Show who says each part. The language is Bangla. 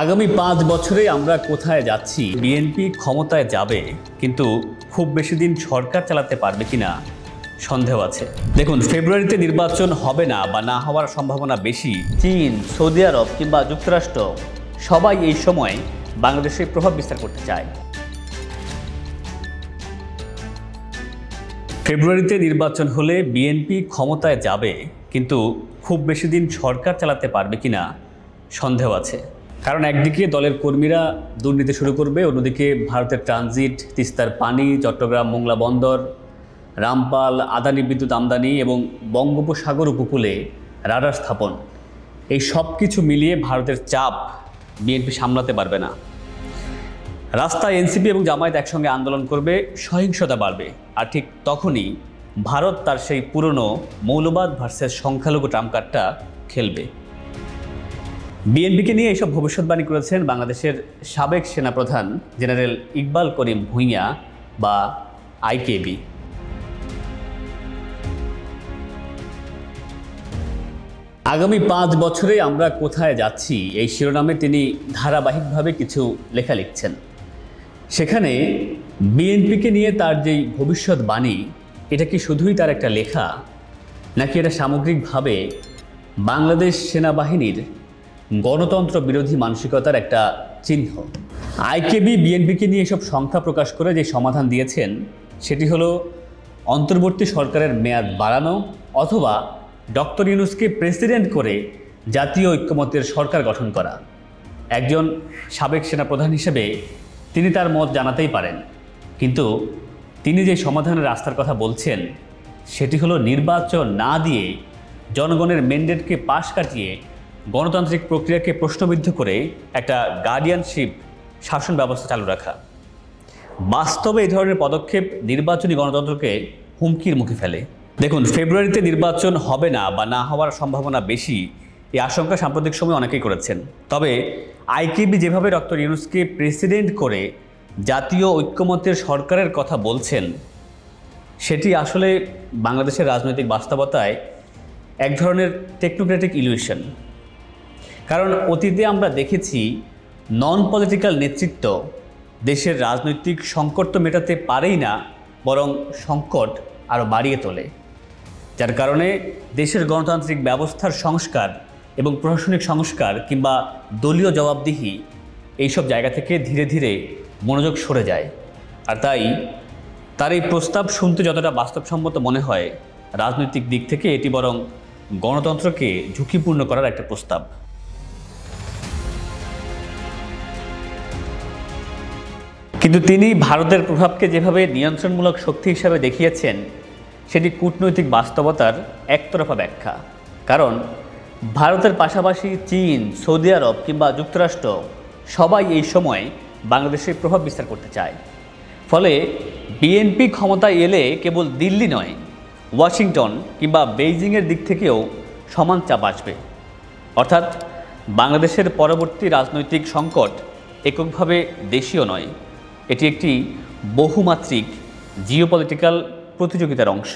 Speaker 1: আগামী 5 বছরে আমরা কোথায় যাচ্ছি? বিএনপি ক্ষমতায় যাবে, কিন্তু খুব বেশি দিন সরকার চালাতে পারবে কিনা সন্দেহ আছে। দেখুন, ফেব্রুয়ারিতে নির্বাচন হবে না বা না হওয়ার সম্ভাবনা বেশি। চীন, সৌদি আরব কিংবা যুক্তরাষ্ট্র সবাই এই সময় বাংলাদেশে প্রভাব বিস্তার করতে চায়। ফেব্রুয়ারিতে নির্বাচন হলে বিএনপি ক্ষমতায় যাবে, কিন্তু খুব বেশি দিন সরকার চালাতে পারবে কিনা সন্দেহ আছে। কারণ একদিকে দলের কর্মীরা দুর্নীতি শুরু করবে, অন্যদিকে ভারতের ট্রানজিট, তিস্তার পানি, চট্টগ্রাম মোংলা বন্দর, রামপাল, আদানি বিদ্যুৎ আমদানি এবং বঙ্গোপসাগর উপকূলে রাডার স্থাপন, এই সব কিছু মিলিয়ে ভারতের চাপ বিএনপি সামলাতে পারবে না। রাস্তায় এনসিপি এবং জামায়াত একসঙ্গে আন্দোলন করবে, সহিংসতা বাড়বে, আর ঠিক তখনই ভারত তার সেই পুরনো মৌলবাদ ভার্সেস সংখ্যালঘু ট্রাম্প কার্ডটা খেলবে। বিএনপিকে নিয়ে এইসব ভবিষ্যৎবাণী করেছেন বাংলাদেশের সাবেক সেনাপ্রধান জেনারেল ইকবাল করিম ভূঁইয়া বা আইকেবি। আগামী 5 বছরে আমরা কোথায় যাচ্ছি, এই শিরোনামে তিনি ধারাবাহিকভাবে কিছু লেখা লিখছেন। সেখানে বিএনপিকে নিয়ে তার যেই ভবিষ্যৎবাণী, এটা কি শুধুই তার একটা লেখা, নাকি এটা সামগ্রিকভাবে বাংলাদেশ সেনাবাহিনীর গণতন্ত্র বিরোধী মানসিকতার একটা চিহ্ন? আইকেবি বিএনপিকে নিয়ে এসব সংখ্যা প্রকাশ করে যে সমাধান দিয়েছেন, সেটি হলো অন্তর্বর্তী সরকারের মেয়াদ বাড়ানো অথবা ডক্টর ইউনূসকে প্রেসিডেন্ট করে জাতীয় ঐক্যমত্যের সরকার গঠন করা। একজন সাবেক সেনাপ্রধান হিসেবে তিনি তার মত জানাতেই পারেন, কিন্তু তিনি যে সমাধানের রাস্তার কথা বলছেন, সেটি হলো নির্বাচন না দিয়ে জনগণের ম্যান্ডেটকে পাশ কাটিয়ে গণতান্ত্রিক প্রক্রিয়াকে প্রশ্নবিদ্ধ করে একটা গার্ডিয়ানশিপ শাসন ব্যবস্থা চালু রাখা। বাস্তবে এই ধরনের পদক্ষেপ নির্বাচনী গণতন্ত্রকে হুমকির মুখে ফেলে। দেখুন, ফেব্রুয়ারিতে নির্বাচন হবে না বা না হওয়ার সম্ভাবনা বেশি, এই আশঙ্কা সাম্প্রতিক সময় অনেকেই করেছেন। তবে আইকেবি যেভাবে ডক্টর ইউনূসকে প্রেসিডেন্ট করে জাতীয় ঐক্যমত্যের সরকারের কথা বলছেন, সেটি আসলে বাংলাদেশের রাজনৈতিক বাস্তবতায় এক ধরনের টেকনোক্রেটিক ইলিউশন। কারণ অতীতে আমরা দেখেছি নন পলিটিক্যাল নেতৃত্ব দেশের রাজনৈতিক সংকট তো মেটাতে পারেই না, বরং সংকট আরও বাড়িয়ে তোলে। যার কারণে দেশের গণতান্ত্রিক ব্যবস্থার সংস্কার এবং প্রশাসনিক সংস্কার কিংবা দলীয় জবাবদিহি, এইসব জায়গা থেকে ধীরে ধীরে মনোযোগ সরে যায়। আর তাই তার এই প্রস্তাব শুনতে যতটা বাস্তবসম্মত মনে হয়, রাজনৈতিক দিক থেকে এটি বরং গণতন্ত্রকে ঝুঁকিপূর্ণ করার একটা প্রস্তাব। কিন্তু তিনি ভারতের প্রভাবকে যেভাবে নিয়ন্ত্রণমূলক শক্তি হিসাবে দেখিয়েছেন, সেটি কূটনৈতিক বাস্তবতার একতরফা ব্যাখ্যা। কারণ ভারতের পাশাপাশি চীন, সৌদি আরব কিংবা যুক্তরাষ্ট্র সবাই এই সময় বাংলাদেশে প্রভাব বিস্তার করতে চায়। ফলে বিএনপি ক্ষমতায় এলে কেবল দিল্লি নয়, ওয়াশিংটন কিংবা বেইজিংয়ের দিক থেকেও সমান চাপ আসবে। অর্থাৎ বাংলাদেশের পরবর্তী রাজনৈতিক সংকট এককভাবে দেশীয় নয়, এটি একটি বহুমাত্রিক জিওপলিটিক্যাল প্রতিযোগিতার অংশ।